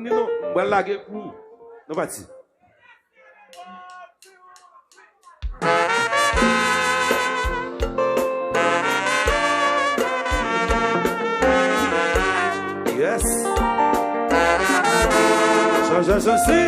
non, on va laguer pour nous parti. Yes. Je.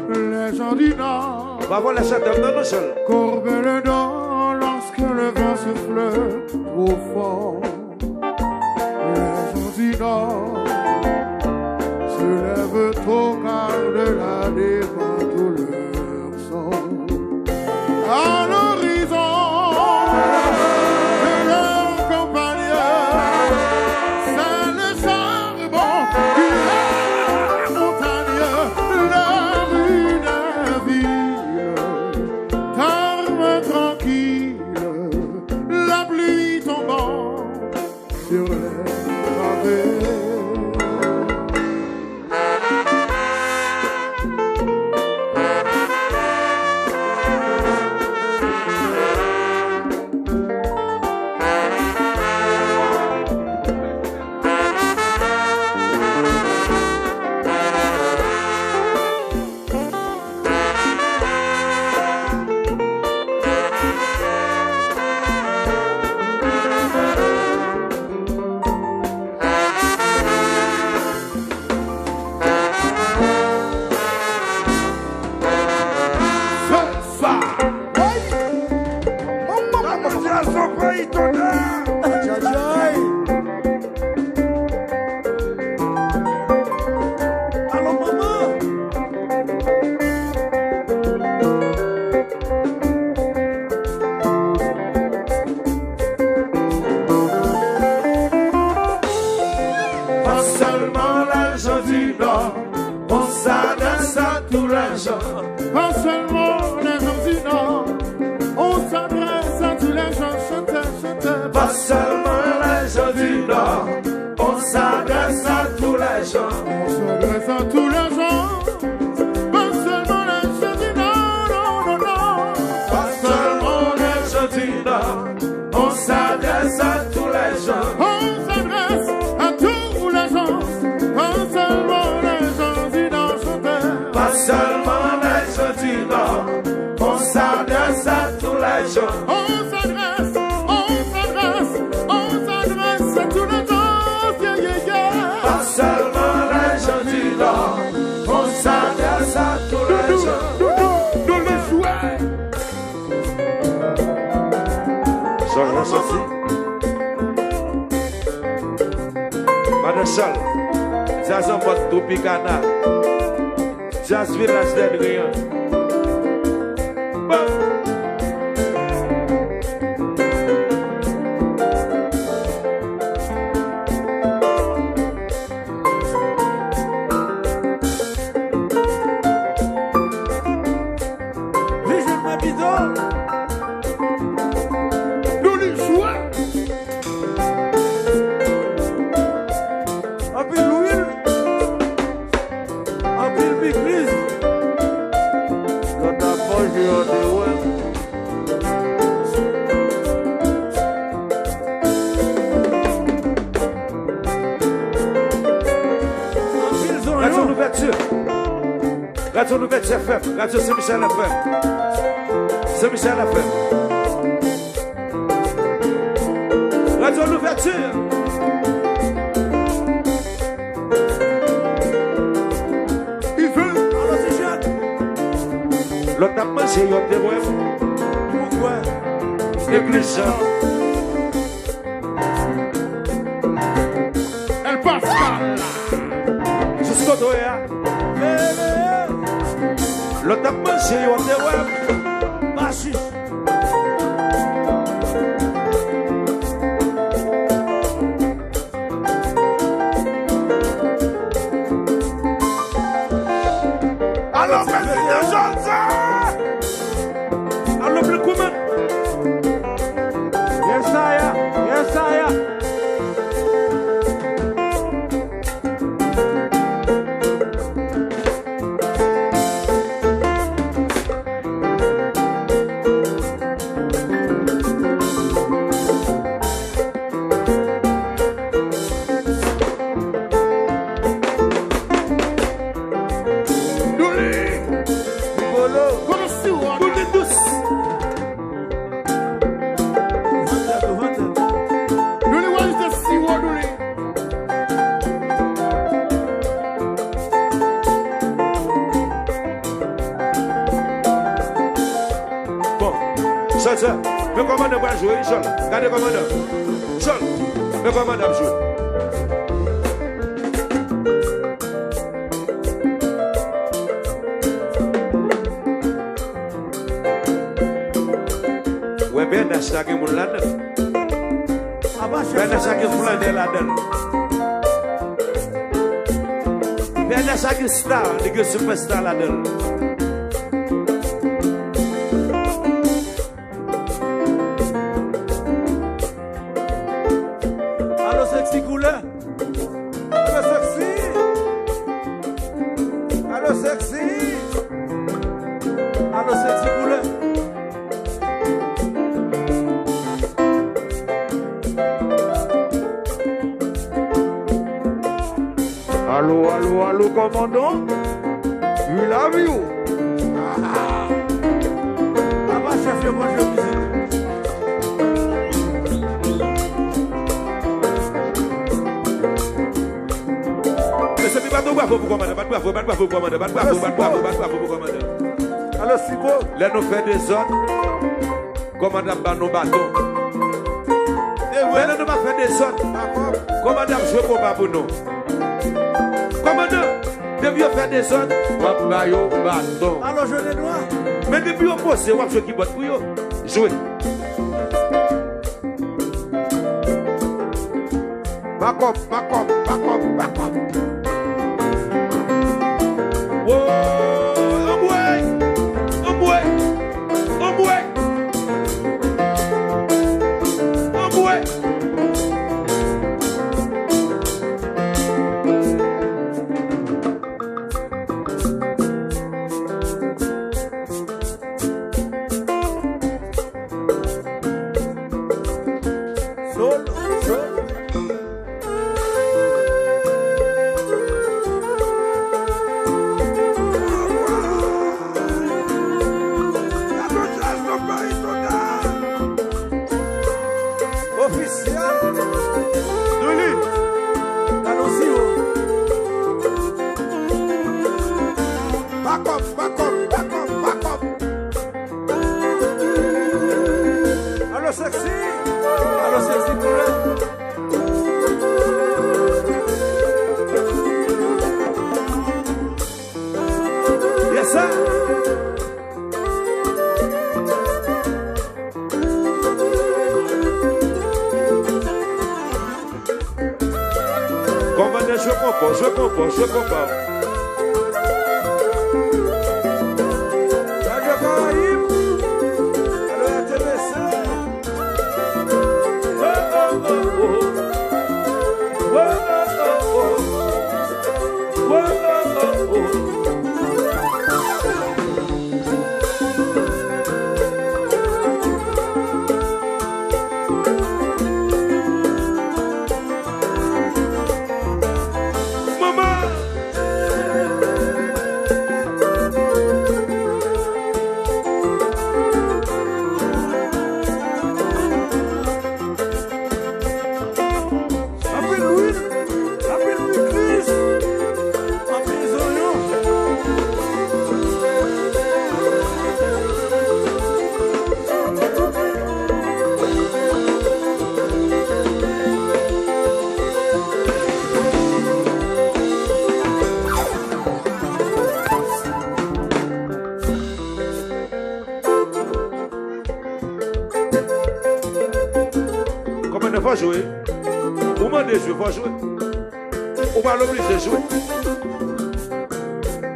Les gens du Nord courbent le dos lorsque le vent souffle trop fort. Les gens du Nord se lèvent au quart de la défense tout leur sort. À l'horizon de leur compagnie, c'est le charbon qui est la montagne, la rue des villes, terme tranquille, la pluie tombant sur les pavés. Pas seulement les gens du Nord, on s'adresse à tous les gens, chantez. Pas seulement les gens du Nord, on s'adresse à tous les gens. On s'adresse à tous les gens. Pas seulement les gens du Nord, non, non, non. Pas seulement les gens du Nord, on s'adresse à tous les gens. On s'adresse à tous les gens. Pas seulement les gens du Nord, chantez. Pas seulement les gens du Nord, on s'adresse à tous les gens. On s'adresse à tous les gens, yeah, yeah, yeah. Pas seulement les gens du Nord, on s'adresse à tous les gens. Nous les jouets. Jean sorti. Madame Sol, Jazz en mode Tropicana. Jazz village d'Adrien. Radio l'ouverture. Radio l'ouverture FM. Radio Saint-Michel FM. Saint-Michel FM. Radio l'ouverture. Il veut. Alors c'est jeune. L'autre a mangé, il y a des web. Pourquoi? Négligent. Elle passe. Jusqu'au doigt. L'autre a mangé, il y a des web. Marche. Alors, président Johnson! Alors, le comment? Yes, sire. Yes, sire. Le commandant va jouer, Sol. Regardez le commandant. Sol. Le commandant joue. Ouais, bien d'achat qui est là-dedans. Bien d'achat qui est là-dedans. Bien d'achat qui est star, qui est superstar là-dedans. Allô, commandant? We love you. Ah bah, chef, je mange la musique. Mais c'est pas bravo pour commander, pas bravo pour commander, pas bravo pour commander. Alors, c'est beau. Là, nous faisons des ordres, commandant par nos bateaux. Là, nous pas faire des ordres, commandant, je ne pas pour nous. Commandant, depuis on fait des ordres, on va au bateau. Alors je les dois. Mais depuis on pose, on va jouer qui botte pour eux. Jouer. Back up. Je comprends. Commandant, faut jouer. Vous m'en jouer, faut jouer. On va l'obliger de jouer.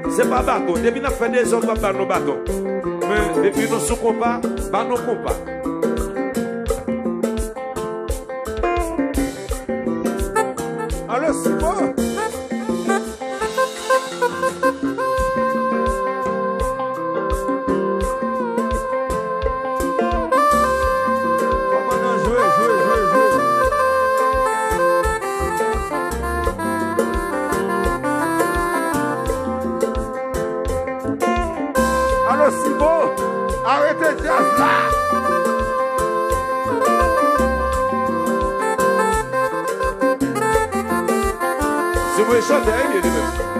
C'est pas bâton. Depuis nous fait des autres, on va nos bâtons. Mais depuis nous sous compas, pas nos compas. Alors c'est bon. Arrêtez de faire ça. Si vous chantez, il est même.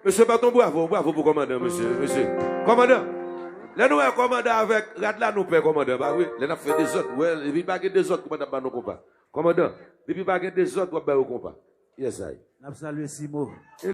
Monsieur Baton, bravo pour commandant, monsieur. Commandant, là nous commandant avec Radla nous paie commandant, bah oui, là nous fait des autres, ouais, il n'y a pas des autres commandant pas nos compas. Commandant, il n'y a pas des autres, on va au compas. Yes, I. Nous saluons Simo.